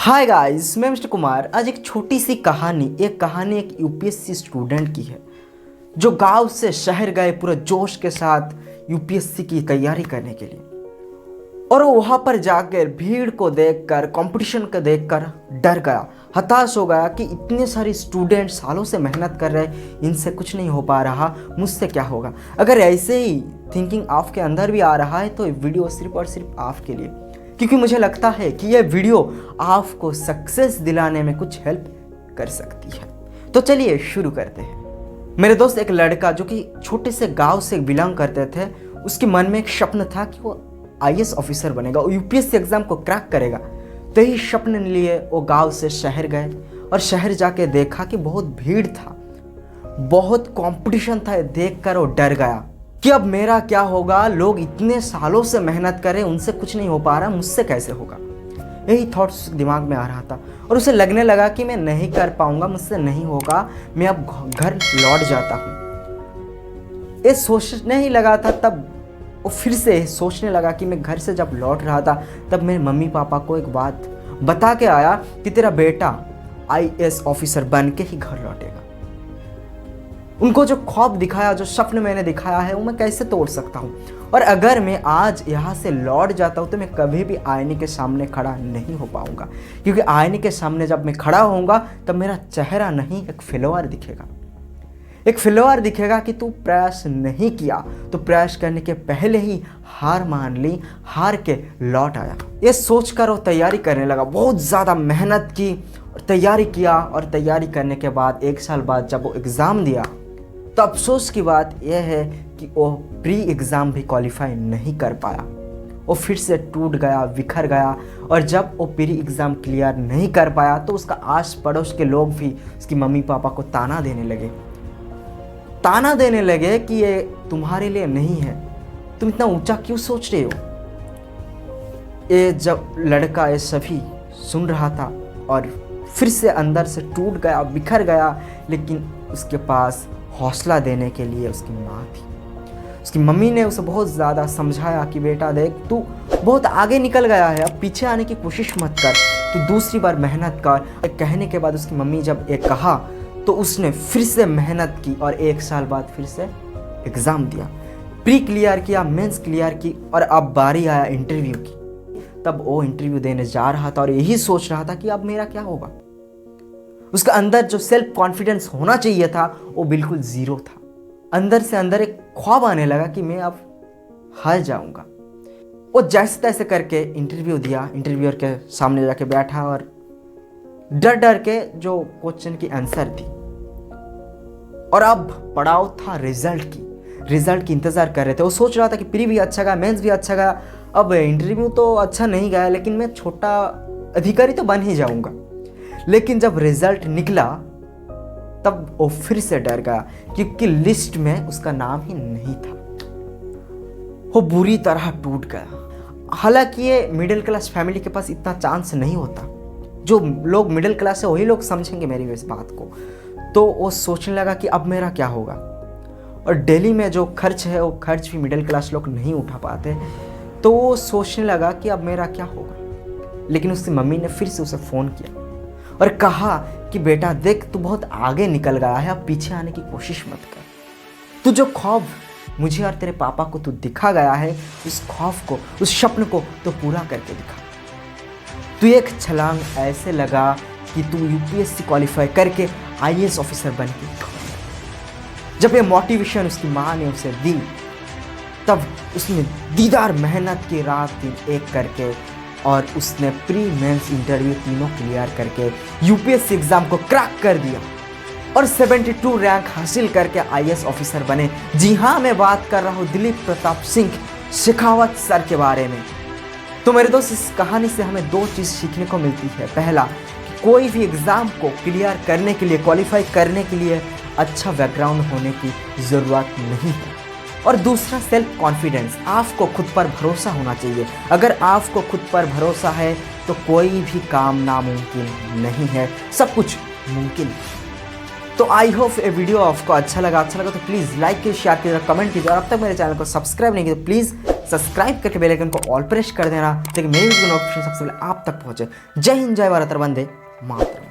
Hi guys, मैं mister Kumar. आज एक छोटी सी कहानी एक यूपीएससी स्टूडेंट की है जो गांव से शहर गए पूरे जोश के साथ यूपीएससी की तैयारी करने के लिए। और वो वहां पर जाकर भीड़ को देखकर, कंपटीशन को देखकर डर गया, हताश हो गया कि इतने सारे स्टूडेंट सालों से मेहनत कर रहे, इनसे कुछ नहीं हो पा रहा, मुझसे क्या होगा। अगर ऐसे ही थिंकिंग आपके अंदर भी आ रहा है तो ये वीडियो सिर्फ और सिर्फ आपके लिए, क्योंकि मुझे लगता है कि यह वीडियो आपको सक्सेस दिलाने में कुछ हेल्प कर सकती है। तो चलिए शुरू करते हैं। मेरे दोस्त एक लड़का जो कि छोटे से गांव से बिलोंग करते थे, उसके मन में एक स्वप्न था कि वो आईएएस ऑफिसर बनेगा, वो यूपीएससी एग्जाम को क्रैक करेगा। तो यही स्वप्न लिए वो गांव से शहर गए और शहर जाके देखा कि बहुत भीड़ था, बहुत कंपटीशन था। देखकर वो डर गया कि अब मेरा क्या होगा, लोग इतने सालों से मेहनत कर रहे, उनसे कुछ नहीं हो पा रहा, मुझसे कैसे होगा। यही थॉट्स दिमाग में आ रहा था और उसे लगने लगा कि मैं नहीं कर पाऊंगा, मुझसे नहीं होगा, मैं अब घर लौट जाता हूँ। ये सोचने ही लगा था, तब वो फिर से सोचने लगा कि मैं घर से जब लौट रहा था तब मेरे मम्मी पापा को एक बात बता के आया कि तेरा बेटा आईएएस ऑफिसर बन के ही घर लौटेगा। उनको जो ख्वाब दिखाया, जो सपने मैंने दिखाया है, वो मैं कैसे तोड़ सकता हूँ। और अगर मैं आज यहाँ से लौट जाता हूँ तो मैं कभी भी आईने के सामने खड़ा नहीं हो पाऊंगा, क्योंकि आईने के सामने जब मैं खड़ा होऊंगा तब मेरा चेहरा नहीं, एक फेल्योर दिखेगा। एक फेल्योर दिखेगा कि तू प्रयास नहीं किया, तो प्रयास करने के पहले ही हार मान ली, हार के लौट आया। ये सोचकर वो तैयारी करने लगा, बहुत ज़्यादा मेहनत की और तैयारी किया। और तैयारी करने के बाद 1 साल बाद जब वो एग्ज़ाम दिया तो अफसोस की बात यह है कि वो प्री एग्ज़ाम भी क्वालिफाई नहीं कर पाया। वो फिर से टूट गया, बिखर गया। और जब वो प्री एग्ज़ाम क्लियर नहीं कर पाया तो उसका आस पड़ोस के लोग भी उसकी मम्मी पापा को ताना देने लगे कि ये तुम्हारे लिए नहीं है, तुम इतना ऊंचा क्यों सोच रहे हो। ये जब लड़का ये सभी सुन रहा था और फिर से अंदर से टूट गया, बिखर गया, लेकिन उसके पास हौसला देने के लिए उसकी माँ थी। उसकी मम्मी ने उसे बहुत ज़्यादा समझाया कि बेटा देख, तू बहुत आगे निकल गया है, अब पीछे आने की कोशिश मत कर, तू दूसरी बार मेहनत कर। कहने के बाद उसकी मम्मी जब ये कहा तो उसने फिर से मेहनत की और 1 साल बाद फिर से एग्ज़ाम दिया, प्री क्लियर किया, मेंस क्लियर की, और अब बारी आया इंटरव्यू की। तब वो इंटरव्यू देने जा रहा था और यही सोच रहा था कि अब मेरा क्या होगा। उसका अंदर जो सेल्फ कॉन्फिडेंस होना चाहिए था वो बिल्कुल ज़ीरो था। अंदर से अंदर एक ख्वाब आने लगा कि मैं अब हार जाऊंगा। वो जैसे तैसे करके इंटरव्यू दिया, इंटरव्यूअर के सामने जाके बैठा और डर डर के जो क्वेश्चन की आंसर दी। और अब पड़ाव था रिजल्ट की इंतज़ार कर रहे थे। वो सोच रहा था कि प्री भी अच्छा गया, मेंस भी अच्छा गया, अब इंटरव्यू तो अच्छा नहीं गया, लेकिन मैं छोटा अधिकारी तो बन ही जाऊंगा। लेकिन जब रिजल्ट निकला तब वो फिर से डर गया, क्योंकि लिस्ट में उसका नाम ही नहीं था। वो बुरी तरह टूट गया। हालांकि ये मिडिल क्लास फैमिली के पास इतना चांस नहीं होता। जो लोग मिडिल क्लास है वही लोग समझेंगे मेरी इस बात को। तो वो सोचने लगा कि अब मेरा क्या होगा। और दिल्ली में जो खर्च है वो खर्च भी मिडिल क्लास लोग नहीं उठा पाते। तो वो सोचने लगा कि अब मेरा क्या होगा। लेकिन उसकी मम्मी ने फिर से उसे फ़ोन किया और कहा कि बेटा देख, तू बहुत आगे निकल गया है, अब पीछे आने की कोशिश मत कर। तू जो ख्वाब मुझे और तेरे पापा को तू दिखा गया है, उस ख्वाब को, उस स्वप्न को तो पूरा करके दिखा। तू एक छलांग ऐसे लगा कि तू यूपीएससी क्वालिफाई करके आईएएस ऑफिसर बन के। जब ये मोटिवेशन उसकी माँ ने उसे दी तब उसने दीदार मेहनत की, रात दिन एक करके, और उसने प्री मेंस इंटरव्यू तीनों क्लियर करके यूपीएससी एग्ज़ाम को क्रैक कर दिया और 72 रैंक हासिल करके आईएएस ऑफिसर बने। जी हाँ, मैं बात कर रहा हूँ दिलीप प्रताप सिंह शेखावत सर के बारे में। तो मेरे दोस्त, इस कहानी से हमें 2 चीज़ सीखने को मिलती है। पहला, कि कोई भी एग्ज़ाम को क्लियर करने के लिए, क्वालिफाई करने के लिए अच्छा बैकग्राउंड होने की ज़रूरत नहीं है। और दूसरा, सेल्फ कॉन्फिडेंस, आपको खुद पर भरोसा होना चाहिए। अगर आपको खुद पर भरोसा है तो कोई भी काम नामुमकिन नहीं है, सब कुछ मुमकिन है। तो आई होप ये वीडियो आपको अच्छा लगा तो प्लीज़ लाइक कीजिए, शेयर कीजिए, कमेंट कीजिए। और अब तक मेरे चैनल को सब्सक्राइब नहीं किया तो प्लीज़ सब्सक्राइब करके बेल आइकन को ऑल प्रेस कर देना ताकि मेरी वीडियो नोटिफिकेशन सबसे पहले आप तक पहुंचे। जय हिंद, जय भारत, वंदे मातरम।